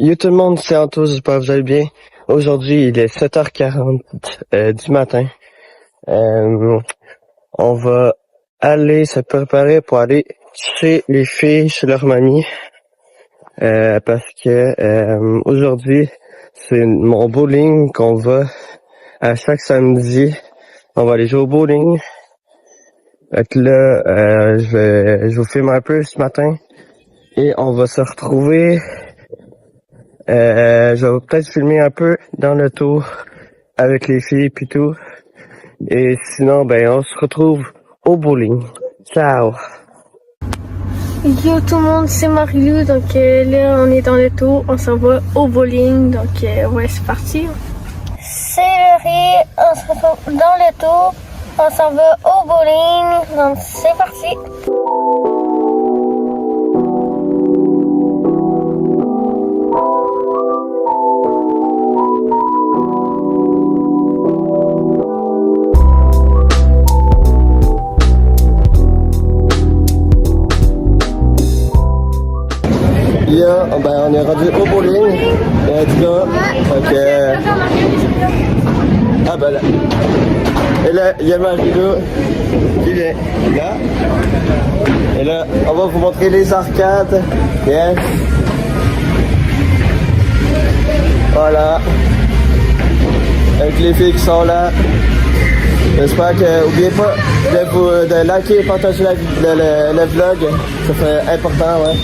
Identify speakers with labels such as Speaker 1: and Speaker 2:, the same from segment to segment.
Speaker 1: Yo tout le monde, c'est Anto, j'espère que vous allez bien. Aujourd'hui, il est 7h40 du matin. On va aller se préparer pour aller chez les filles, chez leur mamie. Parce que aujourd'hui, c'est mon bowling qu'on va à chaque samedi. On va aller jouer au bowling. Fait que là, je vous filme un peu ce matin. Et on va se retrouver. Je vais peut-être filmer un peu dans le tour avec les filles puis tout. Et sinon, on se retrouve au bowling. Ciao!
Speaker 2: Yo tout le monde, c'est Marilou, donc là on est dans le tour, on s'en va au bowling, donc ouais c'est parti. C'est Laurie, on se retrouve dans le tour, on s'en va au bowling, donc c'est parti.
Speaker 1: On est rendu au bowling. Let's go. Ok. Ah ben là. Et là, il y a Marilou qui vient là. Et là, on va vous montrer les arcades. Yes. Voilà. Avec les filles qui sont là. J'espère que, n'oubliez pas de liker et partager le vlog. Ça fait important, ouais.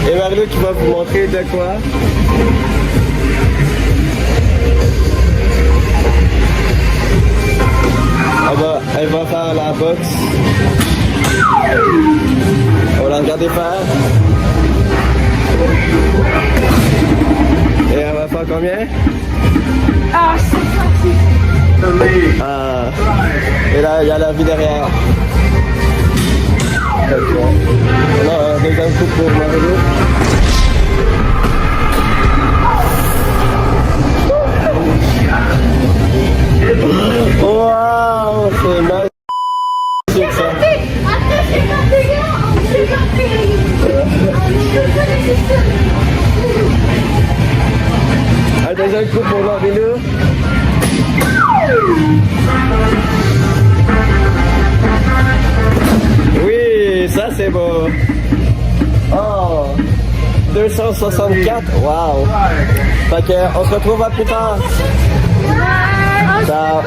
Speaker 1: Et Marilou qui va vous montrer de quoi. Elle va faire la boxe. On va la regarder faire. Et elle va faire combien?
Speaker 2: Ah, c'est parti.
Speaker 1: Ah. Et là, il y a la vie derrière. Okay. Non, deuxième coup pour Marilou. Wow, c'est magnifique ça. Un deuxième coup pour Marilou. Oui, ça c'est beau. Oh, 264, wow. Fait que, on se retrouve à plus tard. Ciao.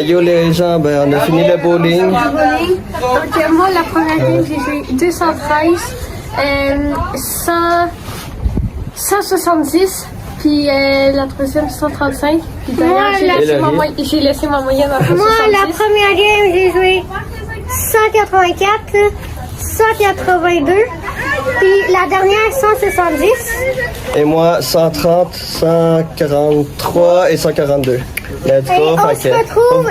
Speaker 1: Yo les gens, on a fini le bowling.
Speaker 2: Donc moi la première game j'ai joué 213, 170, puis la troisième 135. Puis d'ailleurs j'ai laissé ma moyenne à 170. Moi la première game j'ai joué 184, 182, puis la dernière 170.
Speaker 1: Et moi 130, 143 et 142. Let's go.
Speaker 2: On se retrouve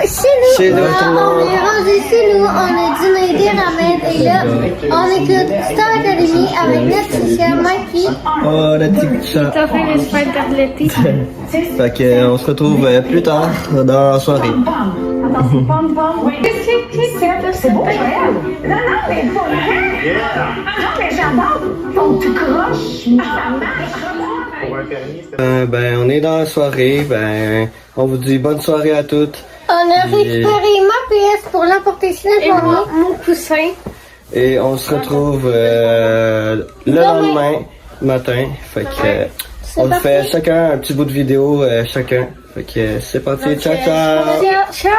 Speaker 2: chez nous. On est rendu chez nous, on a dîné des ramen et là on écoute Star Academy avec notre petit chat Mikey.
Speaker 1: Oh le petit chat.
Speaker 2: T'as fait le super tarleté.
Speaker 1: Fait que on se retrouve plus tard dans la soirée.
Speaker 3: C'est beau, Joël. Non, mais pour vrai. Non, mais j'adore ton tout croche.
Speaker 1: On est dans la soirée, on vous dit bonne soirée à toutes.
Speaker 2: On a récupéré ma PS pour l'emporter chez notre mamie, mon coussin.
Speaker 1: Et on se retrouve le lendemain matin. Fait que on fait chacun un petit bout de vidéo chacun. Fait que c'est parti, ciao ciao.
Speaker 2: Ciao.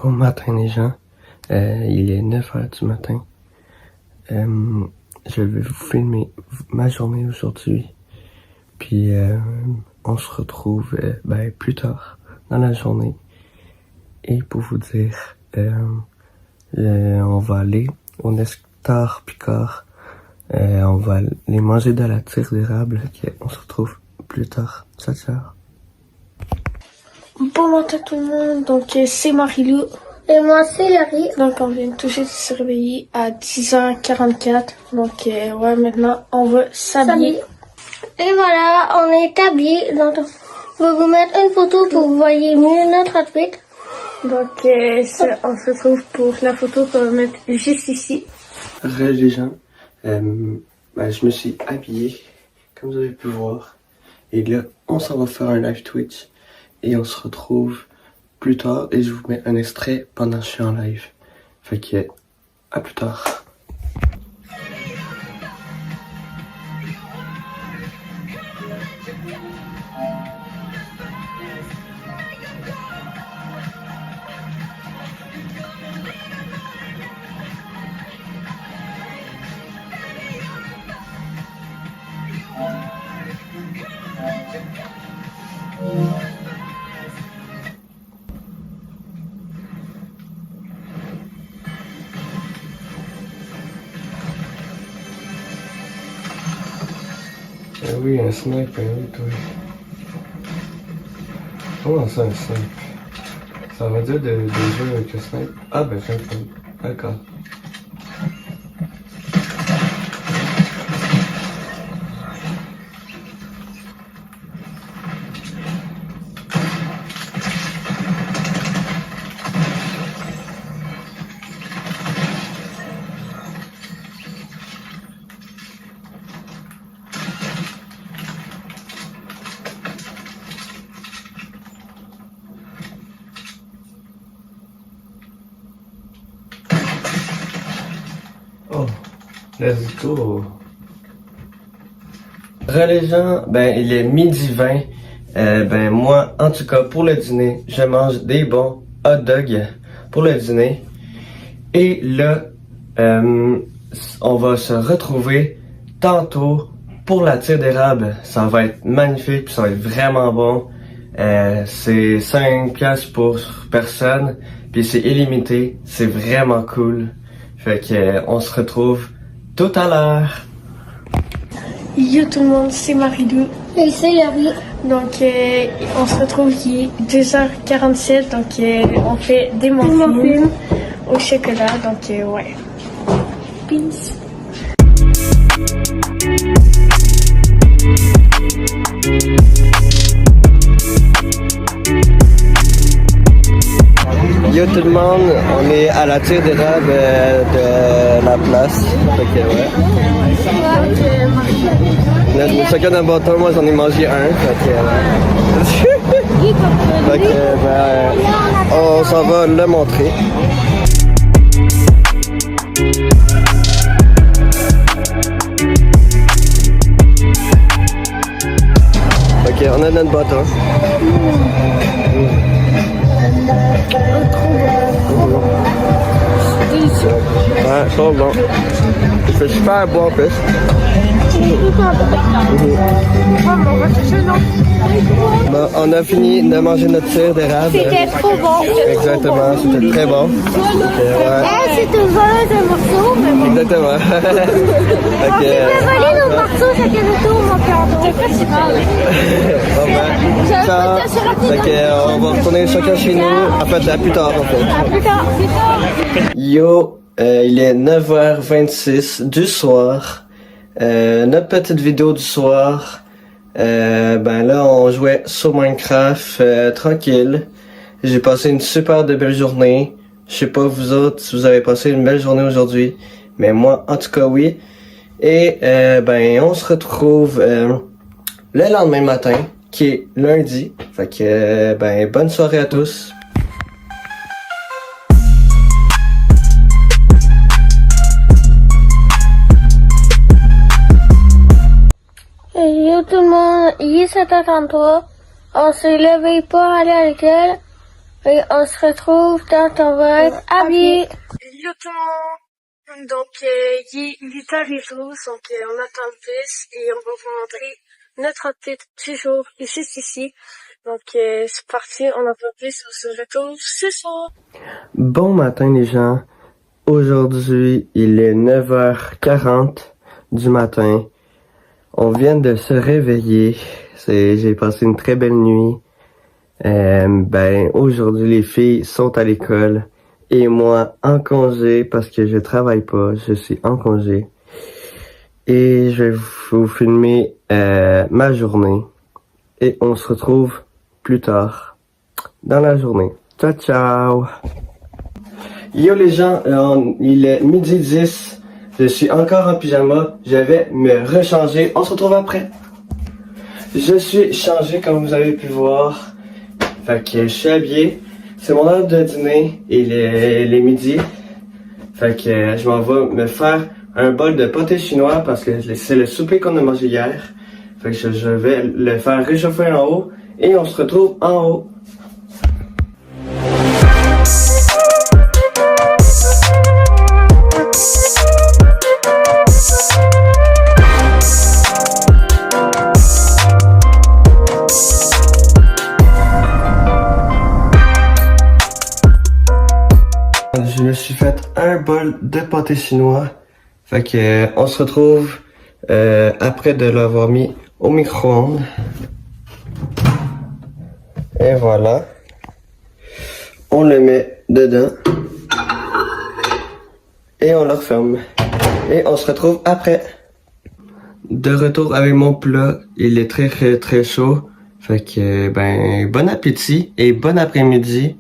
Speaker 1: Bon matin les gens, il est 9h du matin. Je vais vous filmer ma journée aujourd'hui. Puis on se retrouve plus tard dans la journée. Et pour vous dire, on va aller au Nectar Picard. On va aller manger de la tire d'érable. On se retrouve plus tard. Ciao ciao.
Speaker 2: Bon matin tout le monde, donc c'est Marilou. Et moi, c'est Larry. Donc, on vient tout juste de se réveiller à 10h44. Donc, ouais, maintenant, on va s'habiller. Et voilà, on est habillés. Donc, on va vous mettre une photo pour que vous voyez mieux notre outfit. Donc, on se retrouve pour la photo qu'on va mettre juste ici.
Speaker 1: Re les gens, je me suis habillé, comme vous avez pu voir. Et là, on s'en va faire un live Twitch. Et on se retrouve plus tard. Et je vous mets un extrait pendant que je suis en live. Fait que, à plus tard. Oui, un snipe, oui, toi. Comment ça, un snipe? Ça veut dire de jouer avec un snipe? Ah, ben, j'ai un snipe. D'accord. Oh, let's go. Les gens, ben il est 12h20. Ben moi, en tout cas pour le dîner, je mange des bons hot dogs pour le dîner. Et là, on va se retrouver tantôt pour la tire d'érable. Ça va être magnifique, puis ça va être vraiment bon. C'est 5$ pour personne, puis c'est illimité. C'est vraiment cool. Fait que on se retrouve tout à l'heure.
Speaker 2: Yo tout le monde, c'est Marie-Lou.
Speaker 3: Et c'est Larry.
Speaker 2: Donc, on se retrouve il est 2h47. Donc, on fait des muffins au chocolat. Donc, ouais. Peace.
Speaker 1: Yo tout le monde, on est à la tire d'érable de la place. Fait que ouais. Là, chacun d'un bâton, moi j'en ai mangé un. Fait que, on s'en va le montrer. Ok, on a notre bâton. Ouais, trop bon. Il fait super bon en plus. Bon, on a fini de manger notre tire d'érable.
Speaker 2: C'était trop bon.
Speaker 1: Exactement, c'était très bon.
Speaker 2: C'était volé de morceaux, mais bon.
Speaker 1: Exactement.
Speaker 2: On fait voler nos morceaux chacun de tour, mon cadeau.
Speaker 1: Fait que, on va retourner chacun chez nous. En fait, à plus tard, en fait.
Speaker 2: À plus tard.
Speaker 1: Yo, il est 9h26 du soir. Notre petite vidéo du soir. Ben là, on jouait sur Minecraft tranquille. J'ai passé une super de belle journée. Je sais pas vous autres si vous avez passé une belle journée aujourd'hui, mais moi, en tout cas, oui. Et ben, on se retrouve le lendemain matin, qui est lundi. Fait que, ben, bonne soirée à tous.
Speaker 2: Yo tout le monde, il est 7h33. On s'est levé pour aller à l'école. Et on se retrouve quand on va être habillés. Yo tout le monde. Donc, il est 8h12. Donc, on attend le bus et on va vous montrer notre outfit du jour juste ici. Donc, c'est parti. On attend le bus. On se retrouve ce soir.
Speaker 1: Bon matin les gens. Aujourd'hui, il est 9h40 du matin. On vient de se réveiller. J'ai passé une très belle nuit. Ben, aujourd'hui, les filles sont à l'école et moi en congé parce que je travaille pas, je suis en congé. Et je vais vous filmer ma journée. Et on se retrouve plus tard dans la journée. Ciao, ciao! Yo les gens, il est 12h10. Je suis encore en pyjama. Je vais me rechanger. On se retrouve après. Je suis changé comme vous avez pu voir. Fait que je suis habillé. C'est mon heure de dîner. Il est midi. Fait que je m'en vais me faire un bol de pâté chinois parce que c'est le souper qu'on a mangé hier. Fait que je vais le faire réchauffer en haut et on se retrouve en haut. Je me suis fait un bol de pâté chinois. Fait que on se retrouve après de l'avoir mis au micro-ondes. Et voilà. On le met dedans. Et on le referme. Et on se retrouve après. De retour avec mon plat. Il est très chaud. Fait que bon appétit et bon après-midi.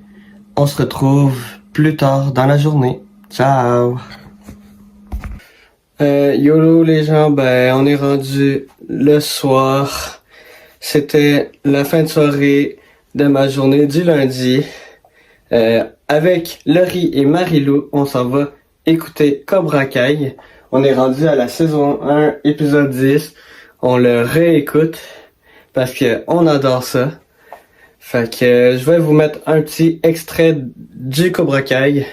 Speaker 1: On se retrouve plus tard dans la journée. Ciao! YOLO les gens, on est rendu le soir. C'était la fin de soirée de ma journée du lundi. Avec Laurie et Marie-Lou, on s'en va écouter Cobra Kai. On est rendu à la saison 1, épisode 10. On le réécoute parce que on adore ça. Fait que je vais vous mettre un petit extrait du Cobra Kai.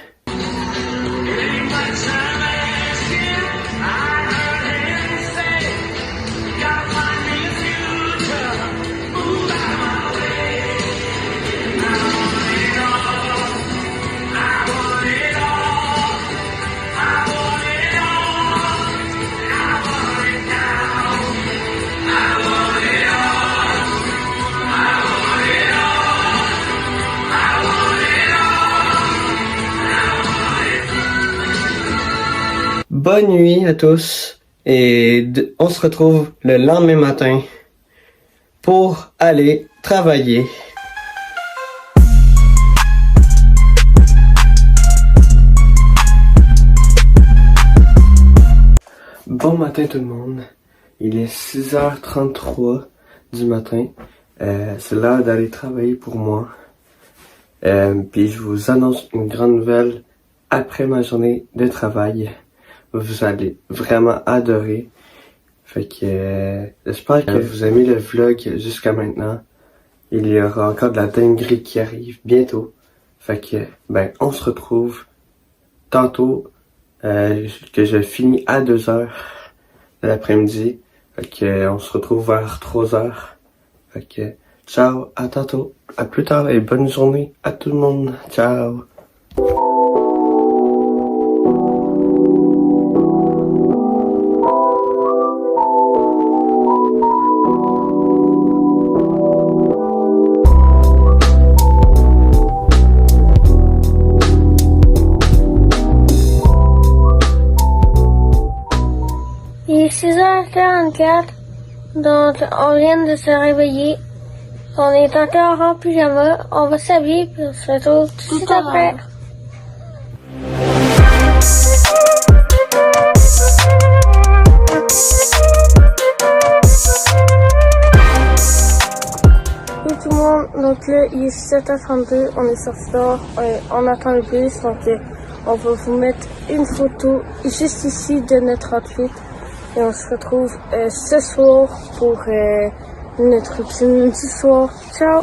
Speaker 1: Bonne nuit à tous et on se retrouve le lendemain matin pour aller travailler. Bon matin tout le monde, il est 6h33 du matin, c'est l'heure d'aller travailler pour moi. Puis je vous annonce une grande nouvelle après ma journée de travail. Vous allez vraiment adorer. Fait que j'espère que vous aimez le vlog jusqu'à maintenant. Il y aura encore de la dinguerie qui arrive bientôt. Fait que on se retrouve tantôt que je finis à 2h de l'après-midi. Fait que on se retrouve vers 3h. Fait que ciao, à tantôt, à plus tard et bonne journée à tout le monde. Ciao.
Speaker 2: Il est 6h44, donc on vient de se réveiller. On est encore en pyjama, on va s'habiller puis on se retrouve tout de suite après. Salut tout le monde, donc là il est 7h32, on est sorti dehors, on attend le bus, donc on va vous mettre une photo juste ici de notre outfit. Et on se retrouve ce soir pour notre routine du soir. Ciao!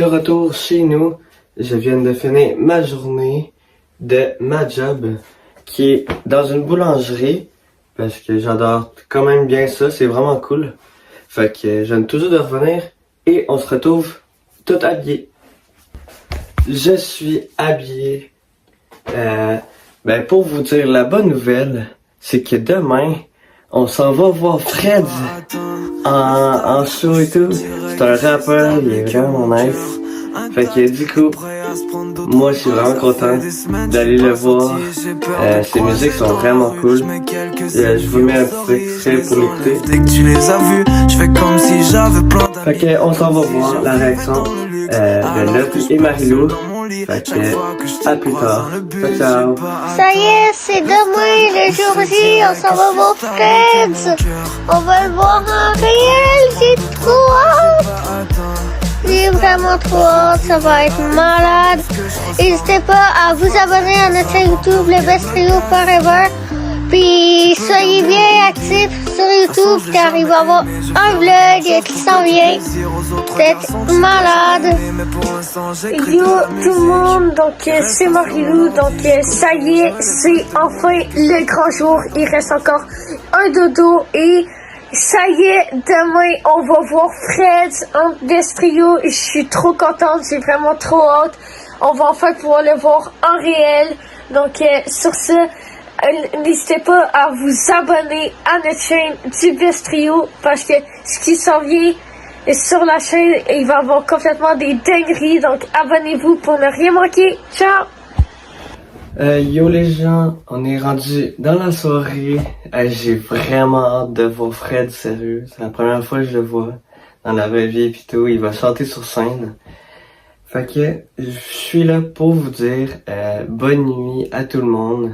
Speaker 1: de retour chez nous. Je viens de finir ma journée de ma job qui est dans une boulangerie parce que j'adore quand même bien ça, c'est vraiment cool. Fait que je viens toujours de revenir et on se retrouve tout habillé. Je suis habillé. Pour vous dire la bonne nouvelle, c'est que demain, on s'en va voir Fred en show et tout. C'est un rappeur, il est vraiment nice. Fait que du coup, moi je suis vraiment content d'aller le voir. Ses musiques sont vraiment cool. Je vous mets un petit extrait pour l'écouter.
Speaker 4: Dès que tu les as vus, je fais comme si j'avais plein.
Speaker 1: Fait que on s'en va voir la réaction de Lucky et Marilou. Fait que à plus tard. Ciao ciao.
Speaker 2: Ça y est, c'est demain, le jour J, on s'en va voir Fred. On va le voir en réel, j'ai trop hâte. J'ai vraiment trop hâte, ça va être malade. N'hésitez pas à vous abonner à notre chaîne YouTube, le Best Trio Forever. Puis soyez bien actifs sur YouTube car il va y avoir un vlog qui s'en vient. C'est malade. Yo tout le monde, donc c'est Marilou, donc ça y est, c'est enfin le grand jour. Il reste encore un dodo et ça y est, demain on va voir Fred en Best Trio. Je suis trop contente, j'ai vraiment trop hâte. On va enfin pouvoir le voir en réel. Donc sur ce, n'hésitez pas à vous abonner à notre chaîne du Best Trio parce que ce qui s'en vient sur la chaîne, il va y avoir complètement des dingueries. Donc abonnez-vous pour ne rien manquer. Ciao!
Speaker 1: Yo les gens, on est rendu dans la soirée. J'ai vraiment hâte de voir Fred, sérieux. C'est la première fois que je le vois dans la vraie vie pis tout. Il va chanter sur scène. Fait que je suis là pour vous dire bonne nuit à tout le monde.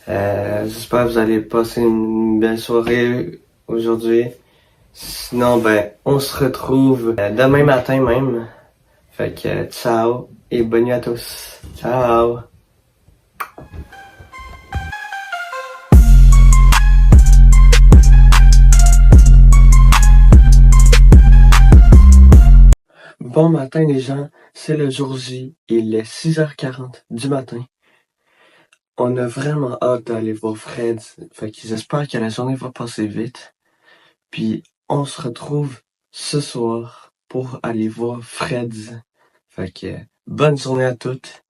Speaker 1: J'espère que vous allez passer une belle soirée aujourd'hui. Sinon, on se retrouve demain matin même. Fait que ciao et bonne nuit à tous. Ciao! Bon matin les gens, c'est le jour J, il est 6h40 du matin. On a vraiment hâte d'aller voir Fred, fait que j'espère que la journée va passer vite. Puis on se retrouve ce soir pour aller voir Fred. Fait que bonne journée à toutes,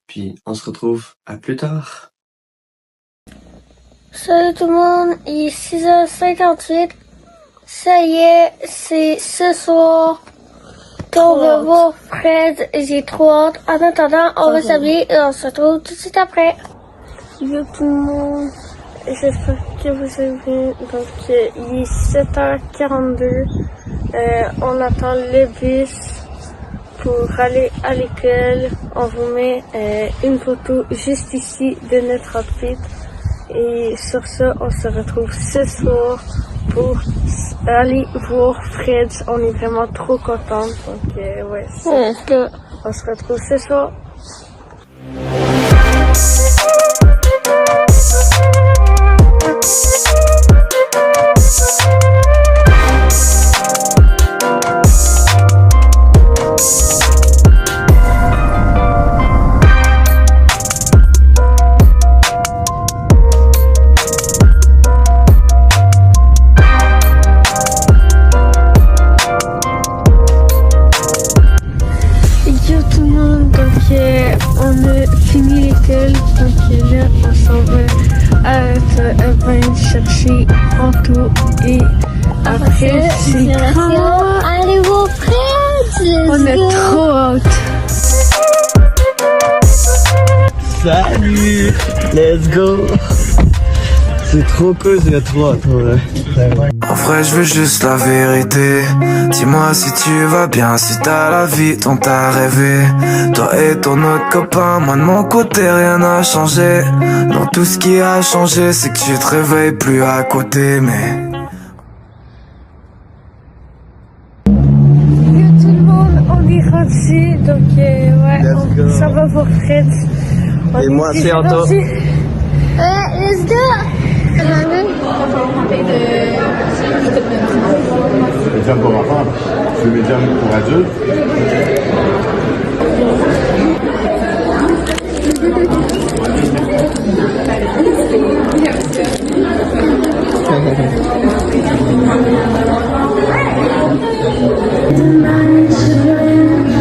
Speaker 1: puis on se retrouve à plus tard.
Speaker 2: Salut tout le monde, il est 6h58. Ça y est, c'est ce soir qu'on va voir Fred. J'ai trop hâte. En attendant, on va s'habiller et on se retrouve tout de suite après. Yo tout le monde, j'espère que vous allez bien. Donc il est 7h42. On attend le bus pour aller à l'école. On vous met une photo juste ici de notre outfit. Et sur ça, on se retrouve ce soir pour aller voir Fred. On est vraiment trop contents. Donc ouais, on se retrouve ce soir. On a fini l'école, donc là on s'en va chercher Anto et après c'est quand allez voir Fred. On a trop hâte.
Speaker 1: Salut, let's go. C'est trop cool, j'ai trop hâte.
Speaker 4: En vrai je veux juste la vérité. Dis-moi si tu vas bien, si t'as la vie dont t'as rêvé. Toi et ton autre copain, moi de mon côté rien n'a changé. Non, tout ce qui a changé c'est que tu te réveilles plus à côté. Mais
Speaker 2: Yo tout le monde, on est rendu. Donc ouais, ça va pour Fred.
Speaker 1: Et moi c'est Anto.
Speaker 2: Let's go.
Speaker 5: Médium pour enfants, c'est médium pour adultes.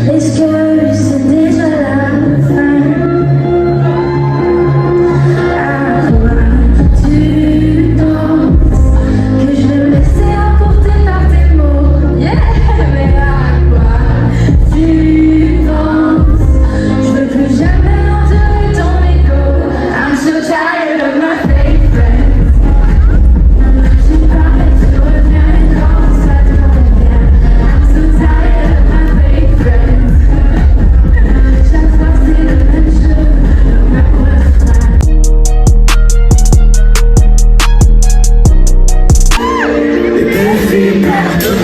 Speaker 5: Est-ce que c'est déjà la fin? À quoi tu penses que je vais me laisser emporter par tes mots? Yeah, mais à quoi tu penses? Je veux plus jamais endurer ton écho. I'm so tired of my fake friends. Tu parles, tu reviens quand ça te convient. I'm so tired of my fake friends. Chaque fois c'est le même jeu, le même refrain.
Speaker 4: Les belles filles partout.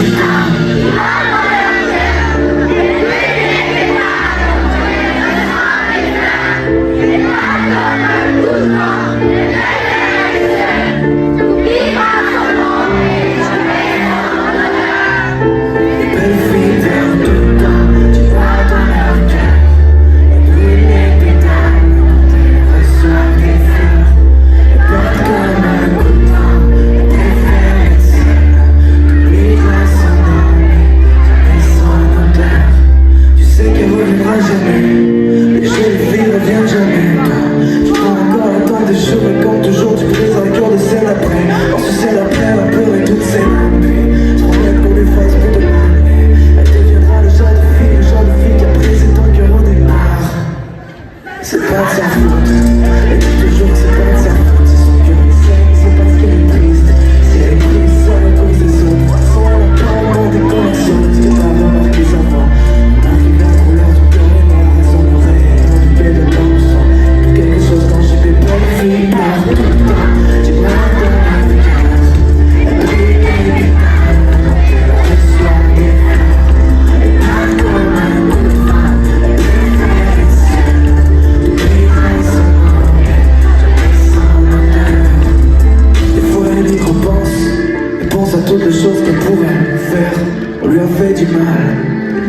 Speaker 6: On lui a fait du mal,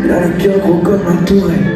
Speaker 6: il a le cœur gros comme un touret.